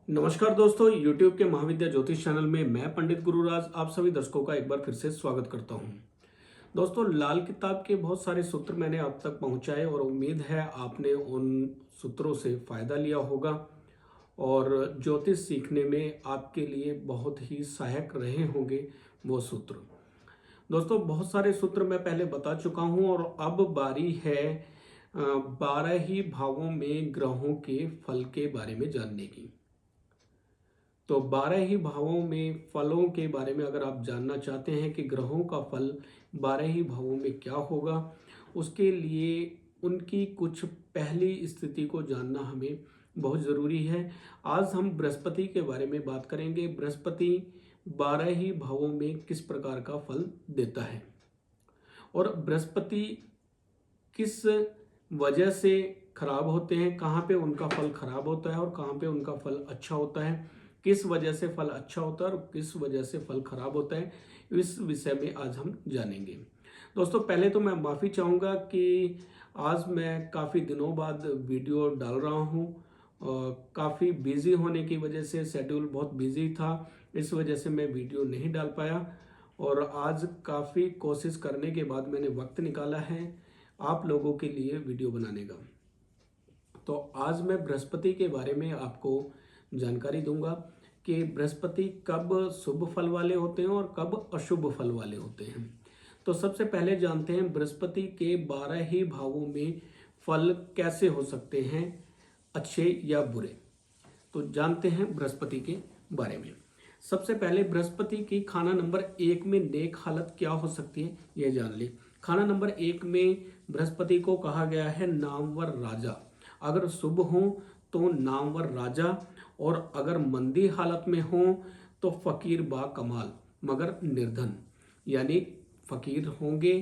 नमस्कार दोस्तों, YouTube के महाविद्या ज्योतिष चैनल में मैं पंडित गुरुराज आप सभी दर्शकों का एक बार फिर से स्वागत करता हूं। दोस्तों, लाल किताब के बहुत सारे सूत्र मैंने आप तक पहुंचाए और उम्मीद है आपने उन सूत्रों से फायदा लिया होगा और ज्योतिष सीखने में आपके लिए बहुत ही सहायक रहे होंगे वो सूत्र। दोस्तों, बहुत सारे सूत्र मैं पहले बता चुका हूं और अब बारी है 12 ही भावों में ग्रहों के फल के बारे में जानने की। तो 12 ही भावों में फलों के बारे में अगर आप जानना चाहते हैं कि ग्रहों का फल 12 ही भावों में क्या होगा, उसके लिए उनकी कुछ पहली स्थिति को जानना हमें बहुत ज़रूरी है। आज हम बृहस्पति के बारे में बात करेंगे। बृहस्पति 12 ही भावों में किस प्रकार का फल देता है और बृहस्पति किस वजह से खराब होते हैं, कहाँ पे उनका फल खराब होता है और कहाँ पे उनका फल अच्छा होता है, किस वजह से फल अच्छा होता है और किस वजह से फल खराब होता है, इस विषय में आज हम जानेंगे। दोस्तों, पहले तो मैं माफ़ी चाहूँगा कि आज मैं काफ़ी दिनों बाद वीडियो डाल रहा हूँ। काफ़ी बिजी होने की वजह से शेड्यूल बहुत बिजी था, इस वजह से मैं वीडियो नहीं डाल पाया और आज काफ़ी कोशिश करने के बाद मैंने वक्त निकाला है आप लोगों के लिए वीडियो बनाने का। तो आज मैं बृहस्पति के बारे में आपको जानकारी दूंगा कि बृहस्पति कब शुभ फल वाले होते हैं और कब अशुभ फल वाले होते हैं। तो सबसे पहले जानते हैं बृहस्पति के 12 ही भावों में फल कैसे हो सकते हैं, अच्छे या बुरे। तो जानते हैं बृहस्पति के बारे में। सबसे पहले बृहस्पति की खाना नंबर 1 में नेक हालत क्या हो सकती है, यह जान ले। खाना नंबर 1 में बृहस्पति को कहा गया है नामवर राजा। अगर शुभ हो तो नामवर राजा और अगर मंदी हालत में हो तो फकीर बा कमाल मगर निर्धन। यानी फकीर होंगे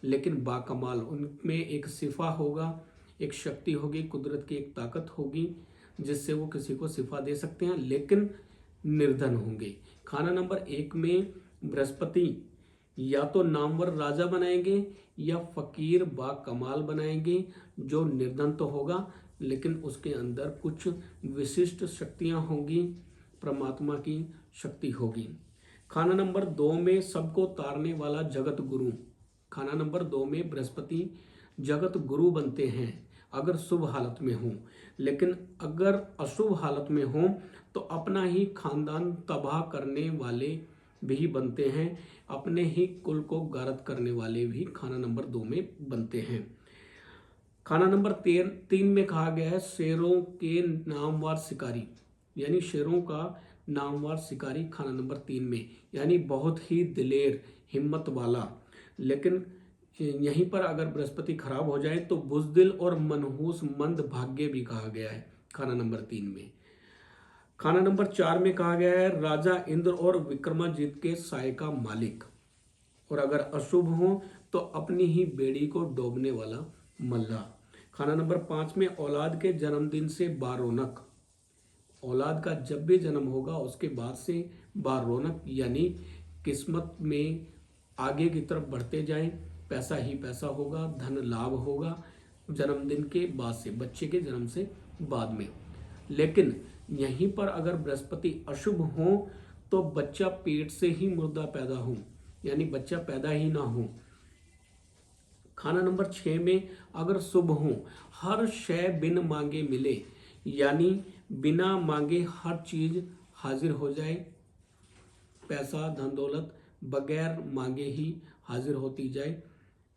लेकिन बाकमाल, उनमें एक सिफा होगा, एक शक्ति होगी, कुदरत की एक ताकत होगी जिससे वो किसी को सिफा दे सकते हैं, लेकिन निर्धन होंगे। खाना नंबर 1 में बृहस्पति या तो नामवर राजा बनाएंगे या फकीर बा कमाल बनाएंगे, जो निर्धन तो होगा लेकिन उसके अंदर कुछ विशिष्ट शक्तियां होंगी, परमात्मा की शक्ति होगी। खाना नंबर 2 में सबको तारने वाला जगत गुरु। खाना नंबर 2 में बृहस्पति जगत गुरु बनते हैं अगर शुभ हालत में हो, लेकिन अगर अशुभ हालत में हो तो अपना ही खानदान तबाह करने वाले भी बनते हैं, अपने ही कुल को गारत करने वाले भी खाना नंबर 2 में बनते हैं। खाना नंबर 3 में कहा गया है शेरों के नामवार शिकारी, यानी शेरों का नामवार शिकारी खाना नंबर 3 में, यानी बहुत ही दिलेर, हिम्मत वाला। लेकिन यहीं पर अगर बृहस्पति खराब हो जाए तो बुजदिल और मनहूस मंद भाग्य भी कहा गया है खाना नंबर 3 में। खाना नंबर 4 में कहा गया है राजा इंद्र और विक्रमादित्य के साय का मालिक, और अगर अशुभ हो तो अपनी ही बेड़ी को डोबने वाला मल्ला। खाना नंबर 5 में औलाद के जन्मदिन से बारौनक। औलाद का जब भी जन्म होगा उसके बाद से बारौनक, यानी किस्मत में आगे की तरफ बढ़ते जाएं, पैसा ही पैसा होगा, धन लाभ होगा जन्मदिन के बाद से, बच्चे के जन्म से बाद में। लेकिन यहीं पर अगर बृहस्पति अशुभ हो तो बच्चा पेट से ही मुर्दा पैदा हो, यानी बच्चा पैदा ही ना हो। खाना नंबर 6 में अगर शुभ हो हर शय बिन मांगे मिले, यानी बिना मांगे हर चीज हाजिर हो जाए, पैसा धन दौलत बगैर मांगे ही हाजिर होती जाए,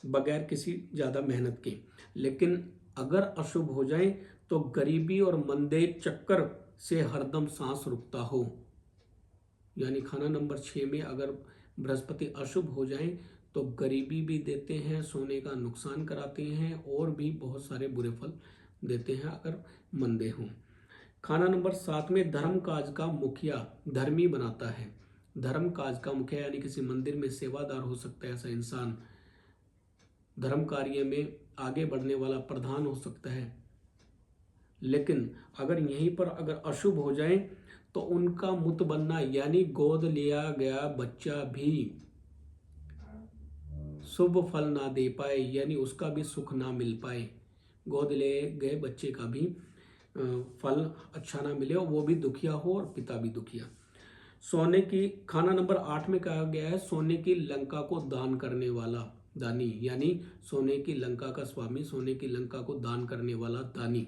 बगैर किसी ज़्यादा मेहनत के। लेकिन अगर अशुभ हो जाए तो गरीबी और मंदे चक्कर से हरदम सांस रुकता हो, यानी खाना नंबर 6 में अगर बृहस्पति अशुभ हो जाए तो गरीबी भी देते हैं, सोने का नुकसान कराते हैं और भी बहुत सारे बुरे फल देते हैं अगर मंदे हों। खाना नंबर 7 में धर्म काज का मुखिया धर्मी बनाता है। धर्म काज का मुखिया यानी किसी मंदिर में सेवादार हो सकता है ऐसा इंसान, धर्म कार्य में आगे बढ़ने वाला प्रधान हो सकता है। लेकिन अगर यहीं पर अगर अशुभ हो जाए तो उनका मुत बनना, यानी गोद लिया गया बच्चा भी शुभ फल ना दे पाए, यानी उसका भी सुख ना मिल पाए, गोद ले गए बच्चे का भी फल अच्छा ना मिले और वो भी दुखिया हो और पिता भी दुखिया। सोने की खाना नंबर 8 में कहा गया है सोने की लंका को दान करने वाला दानी, यानी सोने की लंका का स्वामी, सोने की लंका को दान करने वाला दानी।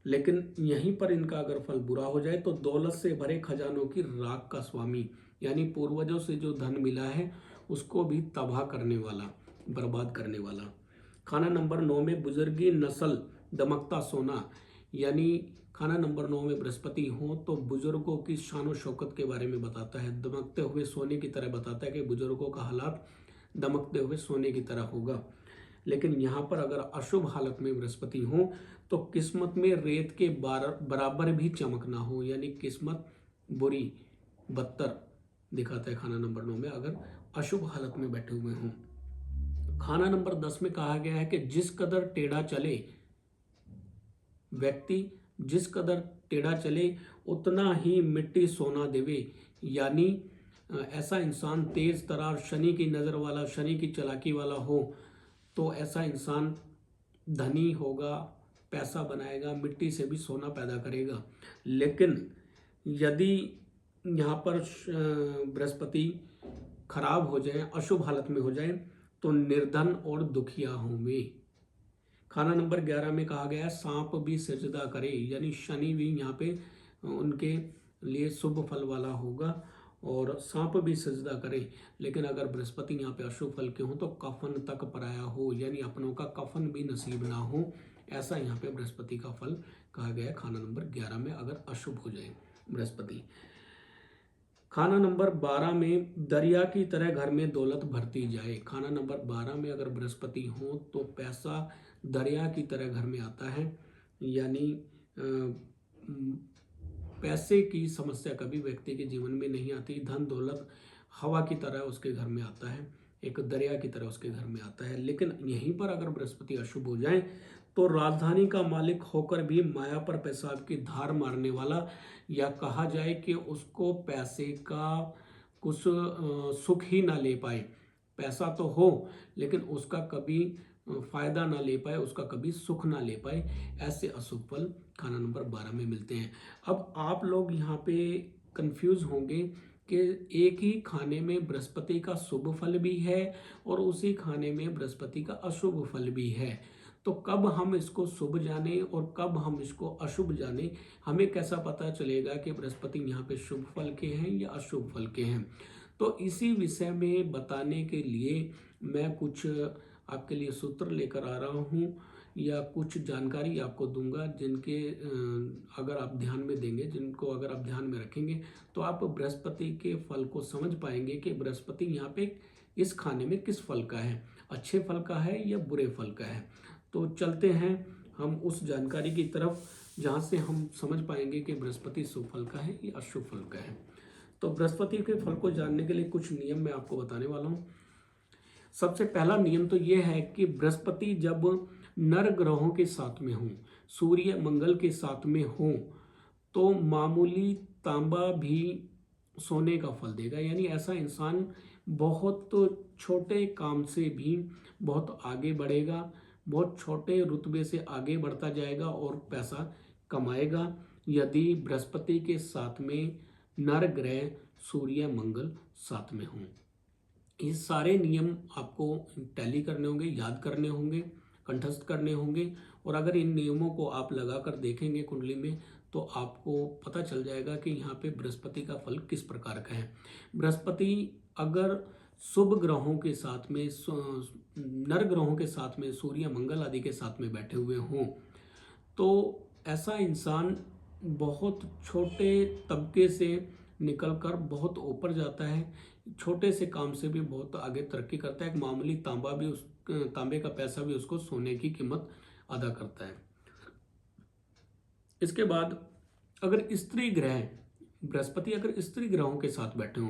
लेकिन यहीं पर इनका अगर फल बुरा हो जाए तो दौलत से भरे खजानों की राख का स्वामी, यानी पूर्वजों से जो धन मिला है उसको भी तबाह करने वाला, बर्बाद करने वाला। खाना नंबर 9 में बुजुर्गी नस्ल दमकता सोना, यानी खाना नंबर 9 में बृहस्पति हो तो बुजुर्गों की शान और शौकत के बारे में बताता है, दमकते हुए सोने की तरह बताता है कि बुजुर्गों का हालात दमकते हुए सोने की तरह होगा। लेकिन यहाँ पर अगर अशुभ हालत में बृहस्पति हो तो किस्मत में रेत के बराबर भी चमक ना हो, यानी किस्मत बुरी बदतर दिखाता है खाना नंबर 9 में अगर अशुभ हालत में बैठे हुए हों। खाना नंबर 10 में कहा गया है कि जिस कदर टेढ़ा चले व्यक्ति, जिस कदर टेढ़ा चले उतना ही मिट्टी सोना देवे, यानी ऐसा इंसान तेज तरार शनि की नज़र वाला, शनि की चालाकी वाला हो तो ऐसा इंसान धनी होगा, पैसा बनाएगा, मिट्टी से भी सोना पैदा करेगा। लेकिन यदि यहाँ पर बृहस्पति खराब हो जाए, अशुभ हालत में हो जाए तो निर्धन और दुखिया होंगे। खाना नंबर 11 में कहा गया है सांप भी सजदा करे, यानी शनि भी यहाँ पे उनके लिए शुभ फल वाला होगा और सांप भी सजदा करे। लेकिन अगर बृहस्पति यहाँ पे अशुभ फल के हो तो कफन तक पराया हो, यानी अपनों का कफन भी नसीब ना हो, ऐसा यहाँ पे बृहस्पति का फल कहा गया है खाना नंबर 11 में अगर अशुभ हो जाए बृहस्पति। खाना नंबर 12 में दरिया की तरह घर में दौलत भरती जाए, खाना नंबर 12 में अगर बृहस्पति हो तो पैसा दरिया की तरह घर में आता है, यानी पैसे की समस्या कभी व्यक्ति के जीवन में नहीं आती, धन दौलत हवा की तरह उसके घर में आता है, एक दरिया की तरह उसके घर में आता है। लेकिन यहीं पर अगर बृहस्पति अशुभ हो जाए तो राजधानी का मालिक होकर भी माया पर पेशाब की धार मारने वाला, या कहा जाए कि उसको पैसे का कुछ सुख ही ना ले पाए, पैसा तो हो लेकिन उसका कभी फायदा ना ले पाए, उसका कभी सुख ना ले पाए, ऐसे अशुभ फल खाना नंबर 12 में मिलते हैं। अब आप लोग यहाँ पे कंफ्यूज होंगे कि एक ही खाने में बृहस्पति का शुभ फल भी है और उसी खाने में बृहस्पति का अशुभ फल भी है, तो कब हम इसको शुभ जाने और कब हम इसको अशुभ जाने, हमें कैसा पता चलेगा कि बृहस्पति यहाँ पे शुभ फल के हैं या अशुभ फल के हैं। तो इसी विषय में बताने के लिए मैं कुछ आपके लिए सूत्र लेकर आ रहा हूँ या कुछ जानकारी आपको दूंगा जिनके अगर आप ध्यान में देंगे, जिनको अगर आप ध्यान में रखेंगे तो आप बृहस्पति के फल को समझ पाएंगे कि बृहस्पति यहाँ पे इस खाने में किस फल का है, अच्छे फल का है या बुरे फल का है। तो चलते हैं हम उस जानकारी की तरफ जहाँ से हम समझ पाएंगे कि बृहस्पति शुभ फल का है या अशुभ फल का है। तो बृहस्पति के फल को जानने के लिए कुछ नियम मैं आपको बताने वाला हूँ। सबसे पहला नियम तो यह है कि बृहस्पति जब नर ग्रहों के साथ में हो, सूर्य मंगल के साथ में हो, तो मामूली तांबा भी सोने का फल देगा, यानी ऐसा इंसान बहुत छोटे काम से भी बहुत आगे बढ़ेगा, बहुत छोटे रुतबे से आगे बढ़ता जाएगा और पैसा कमाएगा यदि बृहस्पति के साथ में नर ग्रह सूर्य मंगल साथ में हों। ये सारे नियम आपको टैली करने होंगे, याद करने होंगे, कंठस्थ करने होंगे, और अगर इन नियमों को आप लगाकर देखेंगे कुंडली में तो आपको पता चल जाएगा कि यहाँ पे बृहस्पति का फल किस प्रकार का है। बृहस्पति अगर शुभ ग्रहों के साथ में, नर ग्रहों के साथ में, सूर्य मंगल आदि के साथ में बैठे हुए हों तो ऐसा इंसान बहुत छोटे तबके से निकलकर बहुत ऊपर जाता है, छोटे से काम से भी बहुत आगे तरक्की करता है। एक मामूली तांबे का पैसा भी उसको सोने की कीमत अदा करता है। इसके बाद अगर स्त्री ग्रह, बृहस्पति अगर स्त्री ग्रहों के साथ बैठे हों,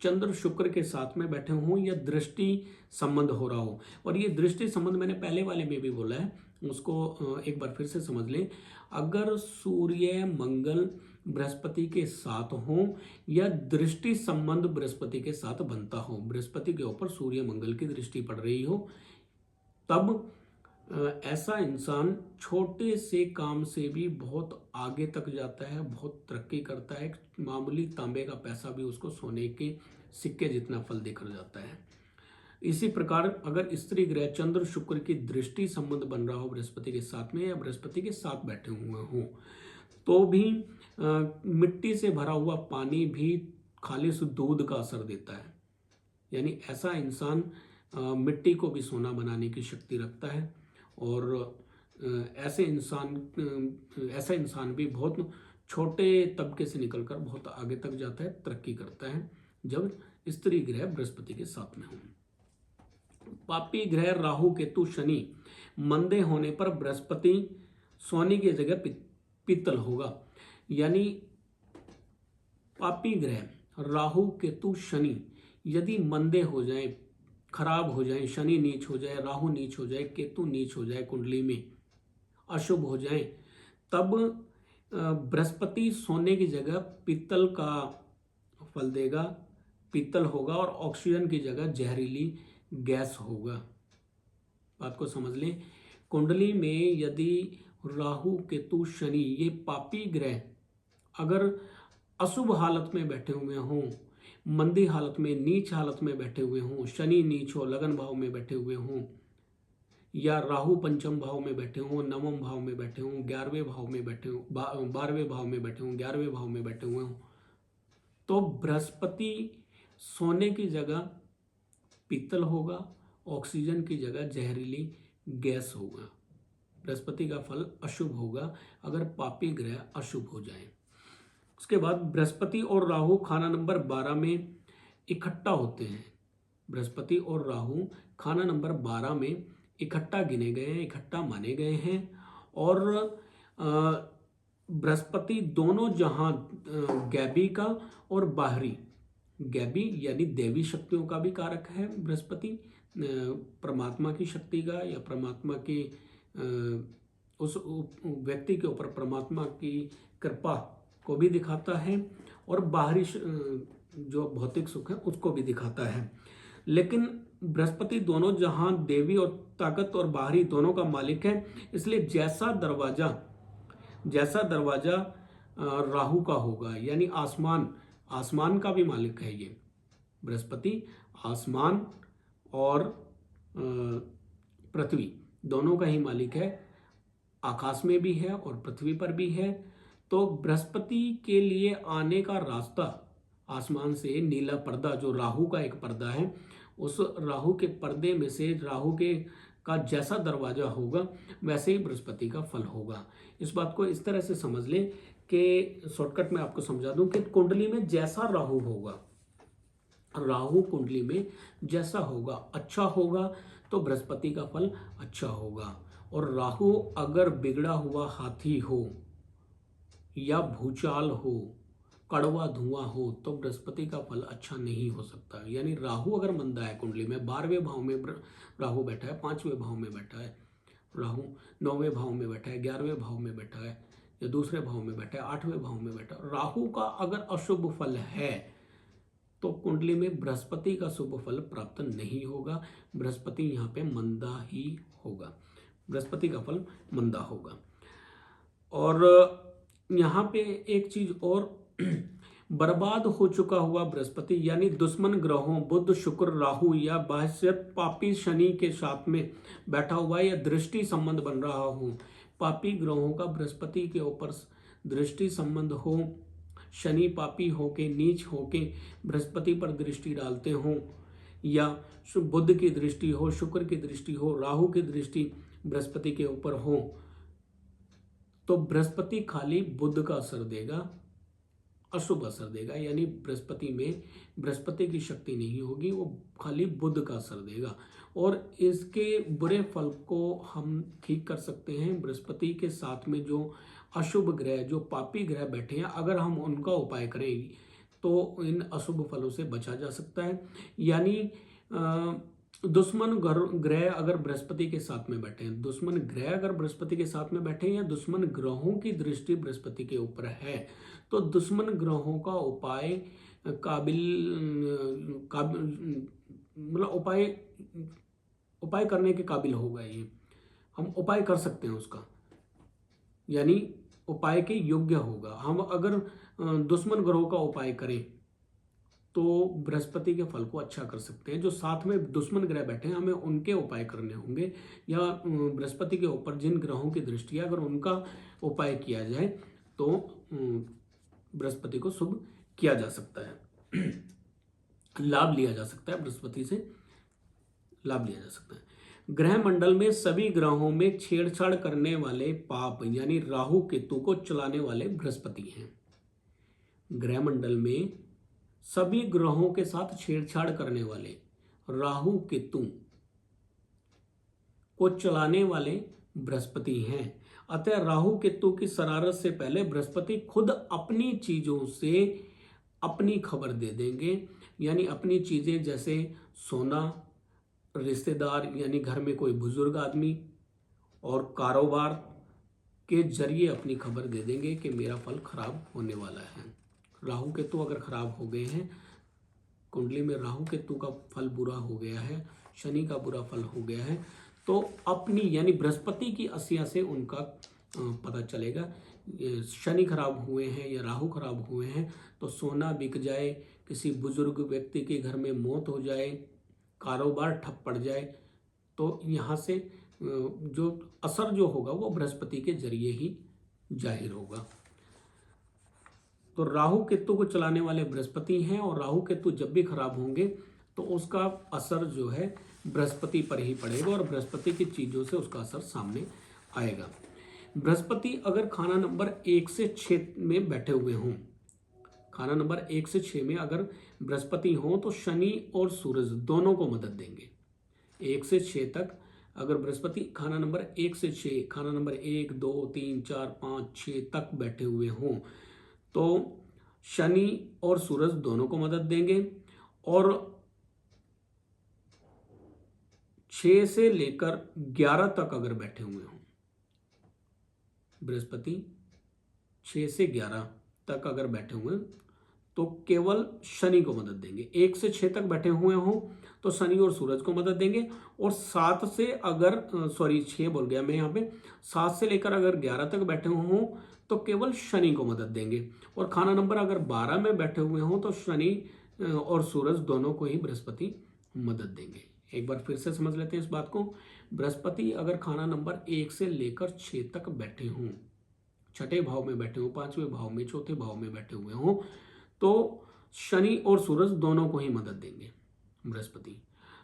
चंद्र शुक्र के साथ में बैठे हों या दृष्टि संबंध हो रहा हो, और ये दृष्टि संबंध मैंने पहले वाले में भी बोला है, उसको एक बार फिर से समझ लें। अगर सूर्य मंगल बृहस्पति के साथ हो या दृष्टि संबंध बृहस्पति के साथ बनता हो, बृहस्पति के ऊपर सूर्य मंगल की दृष्टि पड़ रही हो, तब ऐसा इंसान छोटे से काम से भी बहुत आगे तक जाता है, बहुत तरक्की करता है। मामूली तांबे का पैसा भी उसको सोने के सिक्के जितना फल देकर जाता है। इसी प्रकार अगर स्त्री ग्रह चंद्र शुक्र की दृष्टि संबंध बन रहा हो बृहस्पति के साथ में, या बृहस्पति के साथ बैठे हुए हों, तो भी मिट्टी से भरा हुआ पानी भी खालिश दूध का असर देता है। यानी ऐसा इंसान मिट्टी को भी सोना बनाने की शक्ति रखता है। और ऐसा इंसान भी बहुत छोटे तबके से निकलकर बहुत आगे तक जाता है, तरक्की करता है, जब स्त्री ग्रह बृहस्पति के साथ में हो। पापी ग्रह राहु केतु शनि मंदे होने पर बृहस्पति सोने की जगह पीतल होगा। यानी पापी ग्रह राहु केतु शनि यदि मंदे हो जाए, खराब हो जाए, शनि नीच हो जाए, राहु नीच हो जाए, केतु नीच हो जाए, कुंडली में अशुभ हो जाए, तब बृहस्पति सोने की जगह पीतल का फल देगा, पीतल होगा, और ऑक्सीजन की जगह जहरीली गैस होगा। बात को समझ लें। कुंडली में यदि राहु केतु शनि ये पापी ग्रह अगर अशुभ हालत में बैठे हुए हों, मंदी हालत में, नीच हालत में बैठे हुए हों, शनि नीच हो, लगन भाव में बैठे हुए हों, या राहु पंचम भाव में बैठे हों, नवम भाव में बैठे हों, 11वें भाव में बैठे हों, 12वें भाव में बैठे हों, 11वें भाव में बैठे हुए हों, तो बृहस्पति सोने की जगह पीतल होगा, ऑक्सीजन की जगह जहरीली गैस होगा। बृहस्पति का फल अशुभ होगा अगर पापी ग्रह अशुभ हो जाए। उसके बाद बृहस्पति और राहु खाना नंबर 12 में इकट्ठा होते हैं। बृहस्पति और राहु खाना नंबर 12 में इकट्ठा गिने गए हैं, इकट्ठा माने गए हैं। और बृहस्पति दोनों जहां गैबी का और बाहरी, गैबी यानी देवी शक्तियों का भी कारक है बृहस्पति, परमात्मा की शक्ति का, या परमात्मा की उस व्यक्ति के ऊपर परमात्मा की कृपा को भी दिखाता है, और बाहरी जो भौतिक सुख है उसको भी दिखाता है। लेकिन बृहस्पति दोनों जहां देवी और ताकत और बाहरी दोनों का मालिक है, इसलिए जैसा दरवाजा राहु का होगा, यानी आसमान का भी मालिक है ये बृहस्पति। आसमान और पृथ्वी दोनों का ही मालिक है, आकाश में भी है और पृथ्वी पर भी है। तो बृहस्पति के लिए आने का रास्ता आसमान से नीला पर्दा, जो राहु का एक पर्दा है, उस राहु के पर्दे में से राहु के का जैसा दरवाजा होगा वैसे ही बृहस्पति का फल होगा। इस बात को इस तरह से समझ लें कि शॉर्टकट में आपको समझा दूं कि कुंडली में जैसा राहु होगा, राहु कुंडली में जैसा होगा, अच्छा होगा तो बृहस्पति का फल अच्छा होगा। और राहु अगर बिगड़ा हुआ हाथी हो, या भूचाल हो, कड़वा धुआं हो, तो बृहस्पति का फल अच्छा नहीं हो सकता। यानी राहु अगर मंदा है कुंडली में, 12वें भाव में राहु बैठा है, 5वें भाव में बैठा है राहु, 9वें भाव में बैठा है, 11वें भाव में बैठा है, या दूसरे भाव में बैठा है, 8वें भाव में बैठा है, राहु का अगर अशुभ फल है तो कुंडली में बृहस्पति का शुभ फल प्राप्त नहीं होगा। बृहस्पति यहाँ पे मंदा ही होगा, बृहस्पति का फल मंदा होगा। और यहाँ पे एक चीज और, बर्बाद हो चुका हुआ बृहस्पति यानी दुश्मन ग्रहों बुध शुक्र राहु या बाह्य पापी शनि के साथ में बैठा हुआ या दृष्टि संबंध बन रहा हो, पापी ग्रहों का बृहस्पति के ऊपर दृष्टि संबंध हो, शनि पापी होके नीच होके बृहस्पति पर दृष्टि डालते हो, या बुध की दृष्टि हो, शुक्र की दृष्टि हो, राहु की दृष्टि बृहस्पति के ऊपर हो, तो बृहस्पति खाली बुध का असर देगा, अशुभ असर देगा। यानी बृहस्पति में बृहस्पति की शक्ति नहीं होगी, वो खाली बुध का असर देगा। और इसके बुरे फल को हम ठीक कर सकते हैं। बृहस्पति के साथ में जो अशुभ ग्रह, जो पापी ग्रह बैठे हैं, अगर हम उनका उपाय करें तो इन अशुभ फलों से बचा जा सकता है। यानी दुश्मन ग्रह अगर बृहस्पति के साथ में बैठे हैं, दुश्मन ग्रह अगर बृहस्पति के साथ में बैठे हैं, या दुश्मन ग्रहों की दृष्टि बृहस्पति के ऊपर है, तो दुश्मन ग्रहों का उपाय मतलब उपाय करने के काबिल होगा ये। हम उपाय कर सकते हैं उसका, यानी उपाय के योग्य होगा। हम अगर दुश्मन ग्रहों का उपाय करें तो बृहस्पति के फल को अच्छा कर सकते हैं। जो साथ में दुश्मन ग्रह बैठे हैं हमें उनके उपाय करने होंगे, या बृहस्पति के ऊपर जिन ग्रहों की दृष्टि है अगर उनका उपाय किया जाए तो बृहस्पति को शुभ किया जा सकता है, लाभ लिया जा सकता है, बृहस्पति से लाभ लिया जा सकता है। ग्रह मंडल में सभी ग्रहों में छेड़छाड़ करने वाले पाप यानी राहु केतु को चलाने वाले बृहस्पति हैं। ग्रह मंडल में सभी ग्रहों के साथ छेड़छाड़ करने वाले राहु केतु को चलाने वाले बृहस्पति हैं। अतः राहु केतु की शरारत से पहले बृहस्पति खुद अपनी चीजों से अपनी खबर दे देंगे, यानी अपनी चीजें जैसे सोना, रिश्तेदार यानी घर में कोई बुजुर्ग आदमी, और कारोबार के जरिए अपनी खबर दे देंगे कि मेरा फल खराब होने वाला है। राहु केतु अगर खराब हो गए हैं, कुंडली में राहु केतु का फल बुरा हो गया है, शनि का बुरा फल हो गया है, तो अपनी यानी बृहस्पति की असिया से उनका पता चलेगा। शनि खराब हुए हैं या राहु खराब हुए हैं तो सोना बिक जाए, किसी बुजुर्ग व्यक्ति के घर में मौत हो जाए, कारोबार ठप पड़ जाए, तो यहाँ से जो असर जो होगा वो बृहस्पति के जरिए ही जाहिर होगा। तो राहु केतु को चलाने वाले बृहस्पति हैं, और राहु केतु जब भी खराब होंगे तो उसका असर जो है बृहस्पति पर ही पड़ेगा, और बृहस्पति की चीजों से उसका असर सामने आएगा। बृहस्पति अगर खाना नंबर 1 से 6 में बैठे हुए हों, खाना नंबर 1 से 6 में अगर बृहस्पति हो तो शनि और सूरज दोनों को मदद देंगे। 1 से 6 तक अगर बृहस्पति खाना नंबर 1 से 6, खाना नंबर 1, 2, 3, 4, 5, 6 तक बैठे हुए हों तो शनि और सूरज दोनों को मदद देंगे। और 6 से लेकर 11 तक अगर बैठे हुए हों बृहस्पति, 6 से 11 तक अगर बैठे हुए तो केवल शनि को मदद देंगे। 1 से 6 तक बैठे हुए हों तो शनि और सूरज को मदद देंगे, और 7 से अगर 6 बोल गया मैं यहाँ पे, 7 से लेकर अगर 11 तक बैठे हुए हों तो केवल शनि को मदद देंगे। और खाना नंबर अगर 12 में बैठे हुए हों तो शनि और सूरज दोनों को ही बृहस्पति मदद देंगे। एक बार फिर से समझ लेते हैं इस बात को। बृहस्पति अगर खाना नंबर 1 से लेकर 6 तक बैठे हों, छठे भाव में बैठे हों, 5वें भाव में, चौथे भाव में बैठे हुए हों, तो शनि और सूरज दोनों को ही मदद देंगे बृहस्पति।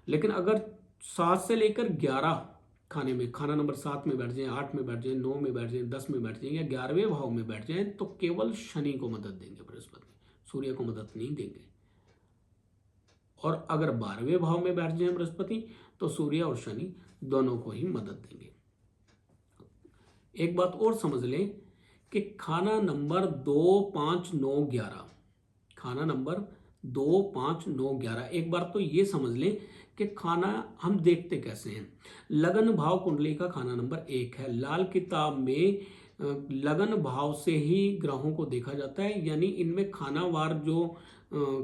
लेकिन अगर 7 से लेकर 11 खाने में, खाना नंबर 7 में बैठ जाए, 8 में बैठ जाए, 9 में बैठ जाए, 10 में बैठ जाए या 11वें भाव में बैठ जाए तो केवल शनि को मदद देंगे बृहस्पति, सूर्य को मदद नहीं देंगे। और अगर 12वें भाव में बैठ जाए बृहस्पति तो सूर्य और शनि दोनों को ही मदद देंगे। एक बात और समझ लें कि खाना नंबर 2, 5, 9, 11, खाना नंबर 2, 5, 9, 11, एक बार तो ये समझ लें कि खाना हम देखते कैसे हैं। लगन भाव कुंडली का खाना नंबर 1 है। लाल किताब में लगन भाव से ही ग्रहों को देखा जाता है, यानी इनमें खानावार जो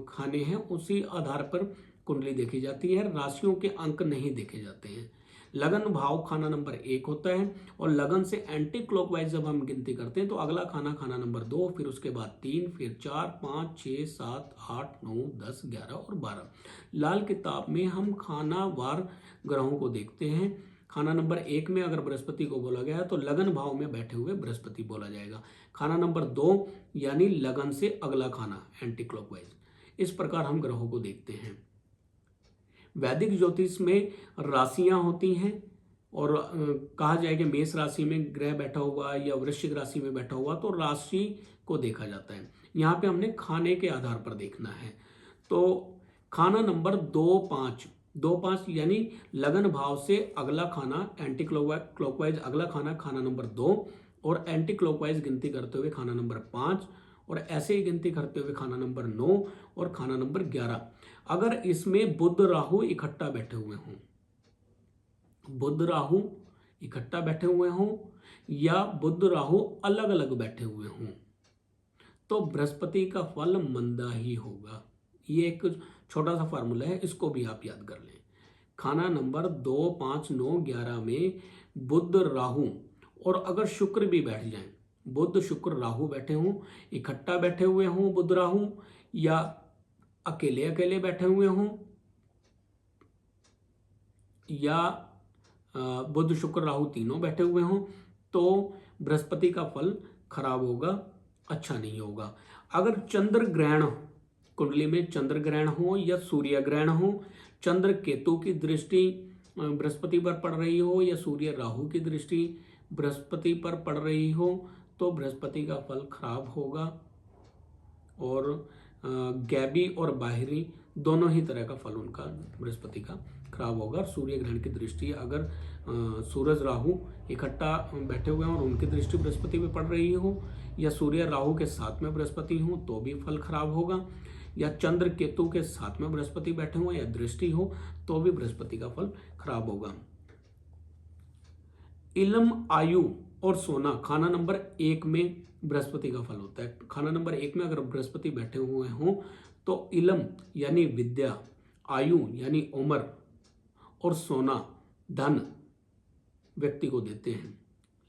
खाने हैं उसी आधार पर कुंडली देखी जाती है, राशियों के अंक नहीं देखे जाते हैं। लगन भाव खाना नंबर 1 होता है, और लगन से एंटी क्लॉकवाइज जब हम गिनती करते हैं तो अगला खाना खाना नंबर 2, फिर उसके बाद 3, फिर 4, 5, 6, 7, 8, 9, 10, 11 और 12। लाल किताब में हम खानावार ग्रहों को देखते हैं। खाना नंबर 1 में अगर बृहस्पति को बोला गया है तो लगन भाव में बैठे हुए बृहस्पति बोला जाएगा। खाना नंबर 2 यानी लगन से अगला खाना एंटी क्लॉकवाइज। इस प्रकार हम ग्रहों को देखते हैं। वैदिक ज्योतिष में राशियां होती हैं, और कहा जाए कि मेष राशि में ग्रह बैठा हुआ या वृश्चिक राशि में बैठा हुआ तो राशि को देखा जाता है। यहाँ पे हमने खाने के आधार पर देखना है। तो खाना नंबर 2, 5 यानी लगन भाव से अगला खाना एंटी क्लॉकवाइज अगला खाना खाना नंबर 2, और एंटी क्लॉकवाइज गिनती करते हुए खाना नंबर 5, और ऐसे ही गिनती करते हुए खाना नंबर 9 और खाना नंबर 11। अगर इसमें बुध राहु इकट्ठा बैठे हुए हों, बुध राहु इकट्ठा बैठे हुए हों या बुध राहु अलग अलग बैठे हुए हों तो बृहस्पति का फल मंदा ही होगा। ये एक छोटा सा फार्मूला है, इसको भी आप याद कर लें। खाना नंबर 2, 5, 9, 11 में बुध राहु और अगर शुक्र भी बैठ जाएं, बुध शुक्र राहु बैठे हों, इकट्ठा बैठे हुए हों बुध राहु, या अकेले अकेले बैठे हुए हों, या बुध शुक्र राहु तीनों बैठे हुए हों, तो बृहस्पति का फल खराब होगा, अच्छा नहीं होगा। अगर चंद्र ग्रहण कुंडली में चंद्र ग्रहण हो या सूर्य ग्रहण हो, चंद्र केतु की दृष्टि बृहस्पति पर पड़ रही हो या सूर्य राहु की दृष्टि बृहस्पति पर पड़ रही हो, तो बृहस्पति का फल खराब होगा। और गैबी और बाहरी दोनों ही तरह का फल उनका बृहस्पति का खराब होगा। सूर्य ग्रहण की दृष्टि अगर सूरज राहु इकट्ठा बैठे हुए हैं और उनकी दृष्टि बृहस्पति पे पड़ रही हो, या सूर्य राहु के साथ में बृहस्पति हो तो भी फल खराब होगा, या चंद्र केतु के साथ में बृहस्पति बैठे हुए या दृष्टि हो तो भी बृहस्पति का फल खराब होगा। इलम, आयु और सोना खाना नंबर 1 में बृहस्पति का फल होता है। खाना नंबर 1 में अगर बृहस्पति बैठे हुए हों तो इलम यानी विद्या, आयु यानी उम्र और सोना धन व्यक्ति को देते हैं।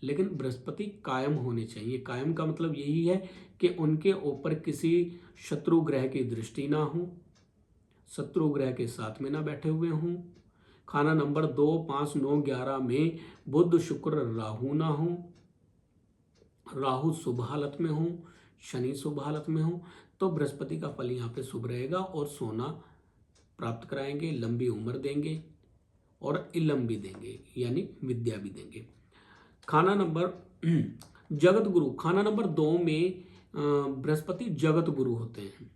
लेकिन बृहस्पति कायम होने चाहिए। कायम का मतलब यही है कि उनके ऊपर किसी शत्रु ग्रह की दृष्टि ना हो, शत्रु ग्रह के साथ में ना बैठे हुए हों। खाना नंबर 2, 5, 9, 11 में बुध शुक्र राहु ना हो, राहु शुभ हालत में हो, शनि शुभ हालत में हो, तो बृहस्पति का फल यहाँ पे शुभ रहेगा और सोना प्राप्त कराएंगे, लंबी उम्र देंगे और इलम भी देंगे यानी विद्या भी देंगे। खाना नंबर जगत गुरु, खाना नंबर 2 में बृहस्पति जगत गुरु होते हैं।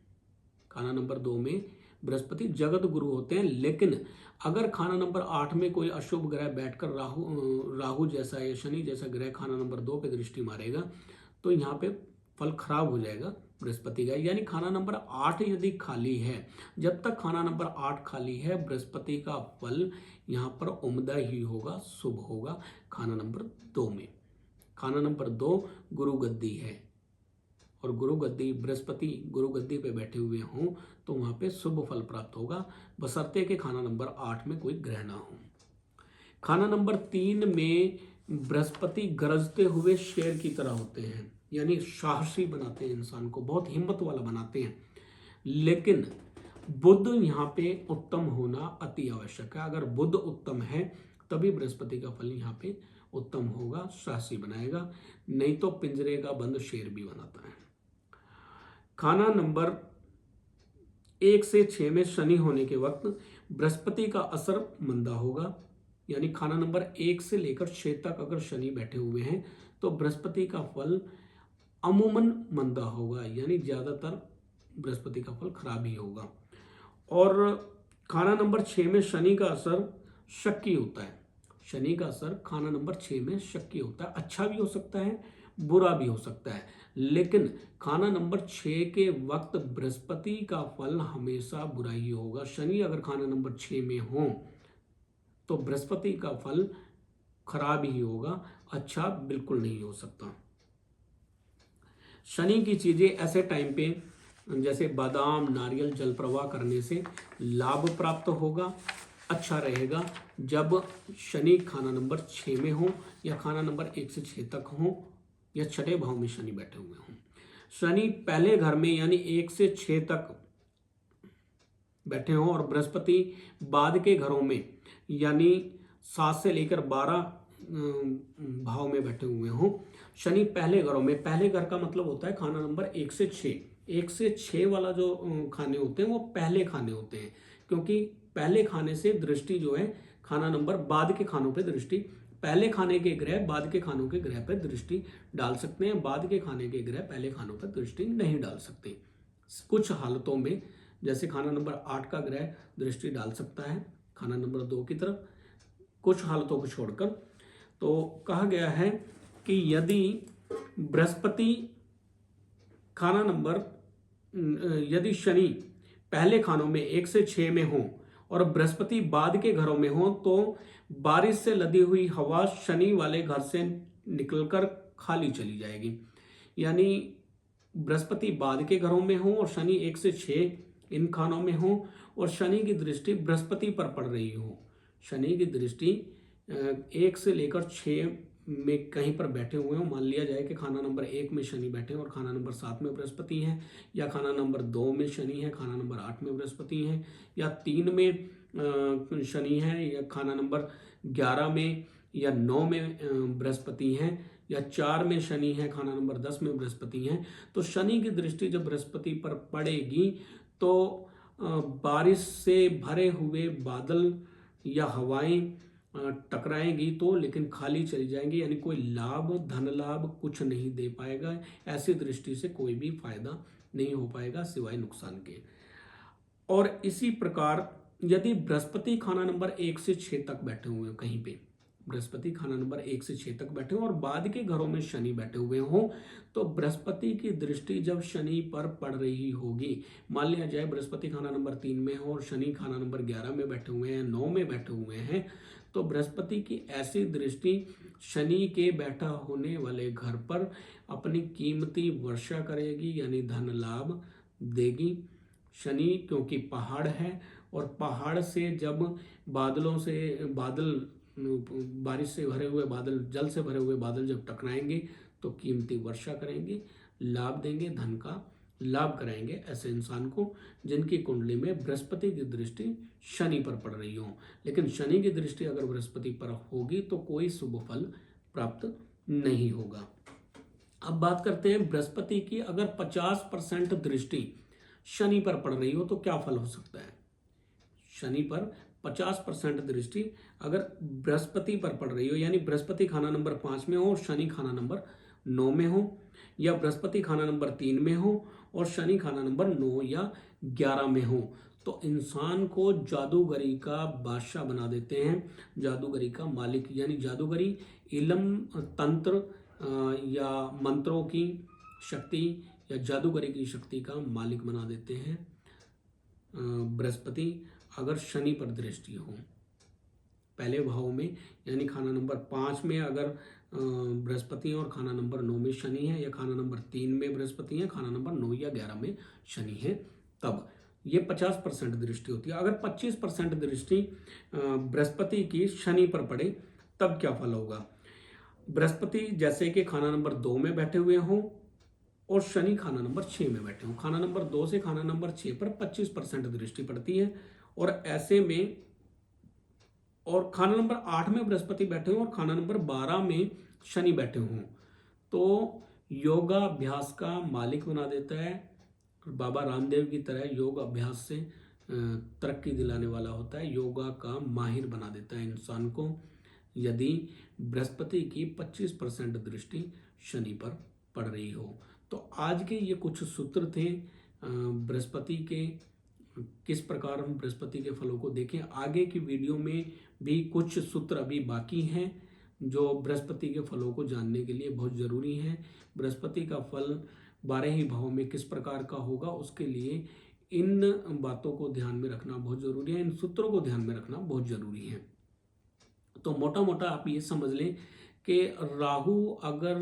खाना नंबर 2 में बृहस्पति जगत गुरु होते हैं। लेकिन अगर खाना नंबर 8 में कोई अशुभ ग्रह बैठकर राहु जैसा या शनि जैसा ग्रह खाना नंबर 2 पे दृष्टि मारेगा तो यहाँ पे फल खराब हो जाएगा बृहस्पति का। यानी खाना नंबर 8 यदि खाली है, जब तक खाना नंबर 8 खाली है बृहस्पति का फल यहाँ पर उम्दा ही होगा, शुभ होगा। खाना नंबर 2 में खाना नंबर 2 गुरु गद्दी है और गुरु गद्दी बृहस्पति गुरु गद्दी पे बैठे हुए हों तो वहां पे शुभ फल प्राप्त होगा, बशर्ते कि खाना नंबर 8 में कोई ग्रह ना हो। खाना नंबर 3 में बृहस्पति गरजते हुए शेर की तरह होते हैं, यानी साहसी बनाते हैं, इंसान को बहुत हिम्मत वाला बनाते हैं। लेकिन बुध यहाँ पे उत्तम होना अति आवश्यक है। अगर बुध उत्तम है तभी बृहस्पति का फल यहाँ पे उत्तम होगा, साहसी बनाएगा, नहीं तो पिंजरे का बंद शेर भी बनाता है। खाना नंबर 1 से 6 में शनि होने के वक्त बृहस्पति का असर मंदा होगा। यानी खाना नंबर 1 से लेकर 6 तक अगर शनि बैठे हुए हैं तो बृहस्पति का फल अमूमन मंदा होगा, यानी ज्यादातर बृहस्पति का फल खराब ही होगा। और खाना नंबर 6 में शनि का असर शक्की होता है। शनि का असर खाना नंबर 6 में शक्की होता है, अच्छा भी हो सकता है, बुरा भी हो सकता है। लेकिन खाना नंबर 6 के वक्त बृहस्पति का फल हमेशा बुरा ही होगा। शनि अगर खाना नंबर 6 में हो तो बृहस्पति का फल खराब ही होगा, अच्छा बिल्कुल नहीं हो सकता। शनि की चीजें ऐसे टाइम पे जैसे बादाम, नारियल, जल प्रवाह करने से लाभ प्राप्त होगा, अच्छा रहेगा जब शनि खाना नंबर 6 में हो या खाना नंबर 1 से 6 तक हो या 6ठे भाव में शनि बैठे हुए हों। शनि पहले घर में यानी 1 से 6 तक बैठे हों और बृहस्पति बाद के घरों में यानी 7 से लेकर 12 भाव में बैठे हुए हों। शनि पहले घरों में, पहले घर का मतलब होता है खाना नंबर 1 से 6। 1 से 6 वाला जो खाने होते हैं वो पहले खाने होते हैं, क्योंकि पहले खाने से दृष्टि जो है खाना नंबर बाद के खानों पे दृष्टि, पहले खाने के ग्रह बाद के खानों के ग्रह पर दृष्टि डाल सकते हैं, बाद के खाने के ग्रह पहले खानों पर दृष्टि नहीं डाल सकते। कुछ हालतों में जैसे खाना नंबर 8 का ग्रह दृष्टि डाल सकता है खाना नंबर 2 की तरफ, कुछ हालतों को छोड़कर। तो कहा गया है कि यदि बृहस्पति खाना नंबर, यदि शनि पहले खानों में 1 से 6 में हो और बृहस्पति बाद के घरों में हो तो बारिश से लदी हुई हवा शनि वाले घर से निकलकर खाली चली जाएगी। यानी बृहस्पति बाद के घरों में हो और शनि 1 से 6 इन खानों में हो और शनि की दृष्टि बृहस्पति पर पड़ रही हो, शनि की दृष्टि 1 से लेकर 6 में कहीं पर बैठे हुए हों, मान लिया जाए कि खाना नंबर 1 में शनि बैठे हैं और खाना नंबर 7 में बृहस्पति हैं, या खाना नंबर 2 में शनि है, खाना नंबर 8 में बृहस्पति हैं, या 3 में शनि है, या खाना नंबर 11 में या 9 में बृहस्पति हैं, या 4 में शनि है, खाना नंबर 10 में बृहस्पति हैं, तो शनि की दृष्टि जब बृहस्पति पर पड़ेगी तो बारिश से भरे हुए बादल या हवाएं टकराएंगी तो, लेकिन खाली चली जाएंगी, यानी कोई लाभ, धन लाभ कुछ नहीं दे पाएगा। ऐसी दृष्टि से कोई भी फायदा नहीं हो पाएगा सिवाय नुकसान के। और इसी प्रकार यदि बृहस्पति खाना नंबर 1 से 6 तक बैठे हुए हैं, कहीं पे बृहस्पति खाना नंबर 1 से 6 तक बैठे हों और बाद के घरों में शनि बैठे हुए हों, तो बृहस्पति की दृष्टि जब शनि पर पड़ रही होगी, मान लिया जाए बृहस्पति खाना नंबर 3 में हो और शनि खाना नंबर 11 में बैठे हुए हैं, 9 में बैठे हुए हैं, तो बृहस्पति की ऐसी दृष्टि शनि के बैठा होने वाले घर पर अपनी कीमती वर्षा करेगी, यानी धन लाभ देगी। शनि क्योंकि पहाड़ है और पहाड़ से जब बादलों से बादल, बारिश से भरे हुए बादल, जल से भरे हुए बादल जब टकराएंगे तो कीमती वर्षा करेंगे, लाभ देंगे, धन का लाभ कराएंगे ऐसे इंसान को जिनकी कुंडली में बृहस्पति की दृष्टि शनि पर पड़ रही हो। लेकिन शनि की दृष्टि अगर बृहस्पति पर होगी तो कोई शुभ फल प्राप्त नहीं होगा। अब बात करते हैं बृहस्पति की। अगर 50% दृष्टि शनि पर पड़ रही हो तो क्या फल हो सकता है। शनि पर 50% दृष्टि अगर बृहस्पति पर पड़ रही हो, यानी बृहस्पति खाना नंबर 5 में हो और शनि खाना नंबर 9 में हो, या बृहस्पति खाना नंबर 3 में हो और शनि खाना नंबर 9 या 11 में हो, तो इंसान को जादूगरी का बादशाह बना देते हैं, जादूगरी का मालिक, यानी जादूगरी इलम, तंत्र या मंत्रों की शक्ति या जादूगरी की शक्ति का मालिक बना देते हैं बृहस्पति अगर शनि पर दृष्टि हो पहले भाव में, यानी खाना नंबर 5 में अगर बृहस्पति और खाना नंबर 9 में शनि है, या खाना नंबर 3 में बृहस्पति है, खाना नंबर 9 या 11 में शनि है, तब ये 50% दृष्टि होती है। अगर 25% दृष्टि बृहस्पति की शनि पर पड़े तब क्या फल होगा। बृहस्पति जैसे कि खाना नंबर 2 में बैठे हुए हों और शनि खाना नंबर 6 में बैठे हों, खाना नंबर 2 से खाना नंबर 6 पर 25% दृष्टि पड़ती है, और ऐसे में और खाना नंबर 8 में बृहस्पति बैठे हों और खाना नंबर 12 में शनि बैठे हों, तो योगाभ्यास का मालिक बना देता है। बाबा रामदेव की तरह योग अभ्यास से तरक्की दिलाने वाला होता है, योगा का माहिर बना देता है इंसान को यदि बृहस्पति की 25% दृष्टि शनि पर पड़ रही हो। तो आज के ये कुछ सूत्र थे बृहस्पति के, किस प्रकार हम बृहस्पति के फलों को देखें। आगे की वीडियो में भी कुछ सूत्र अभी बाकी हैं जो बृहस्पति के फलों को जानने के लिए बहुत ज़रूरी है। बृहस्पति का फल 12 ही भावों में किस प्रकार का होगा, उसके लिए इन बातों को ध्यान में रखना बहुत ज़रूरी है, इन सूत्रों को ध्यान में रखना बहुत ज़रूरी है। तो मोटा मोटा आप ये समझ लें कि राहु अगर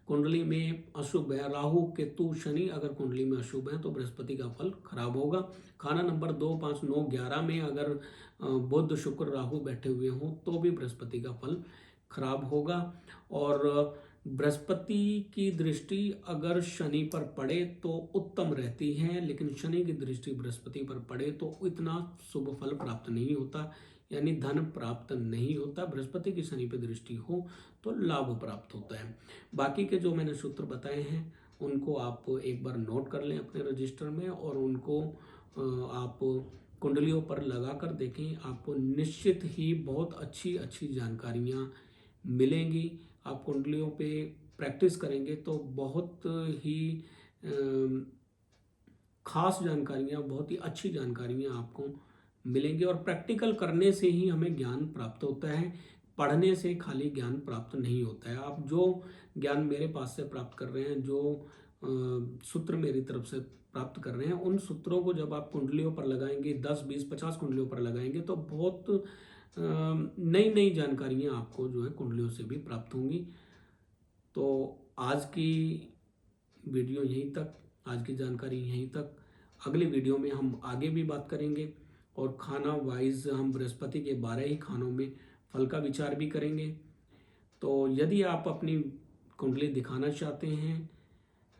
कुंडली में अशुभ है, राहु केतु शनि अगर कुंडली में अशुभ है तो बृहस्पति का फल खराब होगा। खाना नंबर 2, 5, 9, 11 में अगर बुध शुक्र राहु बैठे हुए हों तो भी बृहस्पति का फल खराब होगा। और बृहस्पति की दृष्टि अगर शनि पर पड़े तो उत्तम रहती है, लेकिन शनि की दृष्टि बृहस्पति पर पड़े तो इतना शुभ फल प्राप्त नहीं होता, यानी धन प्राप्त नहीं होता। बृहस्पति की शनि पर दृष्टि हो तो लाभ प्राप्त होता है। बाकी के जो मैंने सूत्र बताए हैं उनको आप एक बार नोट कर लें अपने रजिस्टर में और उनको आप कुंडलियों पर लगा कर देखें, आपको निश्चित ही बहुत अच्छी अच्छी जानकारियाँ मिलेंगी। आप कुंडलियों पे प्रैक्टिस करेंगे तो बहुत ही खास जानकारियाँ, बहुत ही अच्छी जानकारियाँ आपको मिलेंगी। और प्रैक्टिकल करने से ही हमें ज्ञान प्राप्त होता है, पढ़ने से खाली ज्ञान प्राप्त नहीं होता है। आप जो ज्ञान मेरे पास से प्राप्त कर रहे हैं, जो सूत्र मेरी तरफ से प्राप्त कर रहे हैं, उन सूत्रों को जब आप कुंडलियों पर लगाएंगे, 10, 20, 50 कुंडलियों पर लगाएंगे तो बहुत नई नई जानकारियाँ आपको जो है कुंडलियों से भी प्राप्त होंगी। तो आज की वीडियो यहीं तक, आज की जानकारी यहीं तक। अगले वीडियो में हम आगे भी बात करेंगे और खाना वाइज हम बृहस्पति के 12 ही खानों में फल का विचार भी करेंगे। तो यदि आप अपनी कुंडली दिखाना चाहते हैं,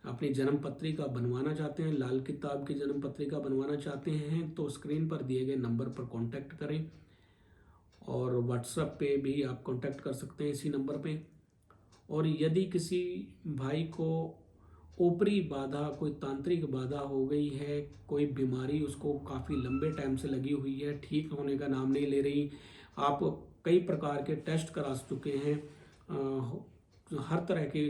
अपनी जन्म पत्रिका बनवाना चाहते हैं, लाल किताब की जन्म पत्रिका बनवाना चाहते हैं, तो स्क्रीन पर दिए गए नंबर पर कांटेक्ट करें और व्हाट्सएप पे भी आप कांटेक्ट कर सकते हैं इसी नंबर पे। और यदि किसी भाई को ऊपरी बाधा, कोई तांत्रिक बाधा हो गई है, कोई बीमारी उसको काफ़ी लंबे टाइम से लगी हुई है, ठीक होने का नाम नहीं ले रही, आप कई प्रकार के टेस्ट करा चुके हैं, हर तरह के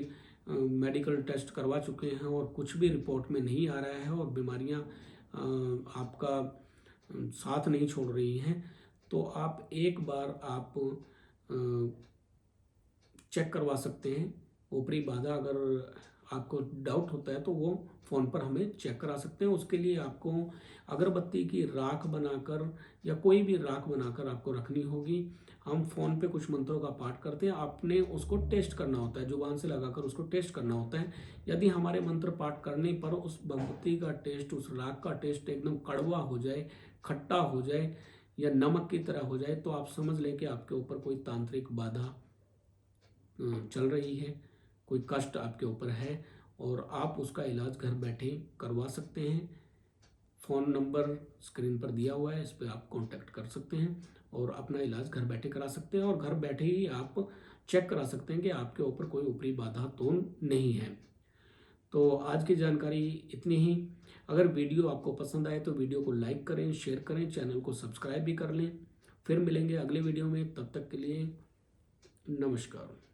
मेडिकल टेस्ट करवा चुके हैं और कुछ भी रिपोर्ट में नहीं आ रहा है और बीमारियां आपका साथ नहीं छोड़ रही हैं, तो आप एक बार आप चेक करवा सकते हैं। ऊपरी बाधा अगर आपको डाउट होता है तो वो फ़ोन पर हमें चेक करा सकते हैं। उसके लिए आपको अगरबत्ती की राख बनाकर या कोई भी राख बनाकर आपको रखनी होगी। हम फ़ोन पे कुछ मंत्रों का पाठ करते हैं, आपने उसको टेस्ट करना होता है, जुबान से लगाकर उसको टेस्ट करना होता है। यदि हमारे मंत्र पाठ करने पर उस भगवती का टेस्ट, उस राख का टेस्ट एकदम कड़वा हो जाए, खट्टा हो जाए या नमक की तरह हो जाए, तो आप समझ लें कि आपके ऊपर कोई तांत्रिक बाधा चल रही है, कोई कष्ट आपके ऊपर है और आप उसका इलाज घर बैठे करवा सकते हैं। फ़ोन नंबर स्क्रीन पर दिया हुआ है, इस पर आप कांटेक्ट कर सकते हैं और अपना इलाज घर बैठे करा सकते हैं और घर बैठे ही आप चेक करा सकते हैं कि आपके ऊपर कोई ऊपरी बाधा तो नहीं है। तो आज की जानकारी इतनी ही। अगर वीडियो आपको पसंद आए तो वीडियो को लाइक करें, शेयर करें, चैनल को सब्सक्राइब भी कर लें। फिर मिलेंगे अगले वीडियो में, तब तक के लिए नमस्कार।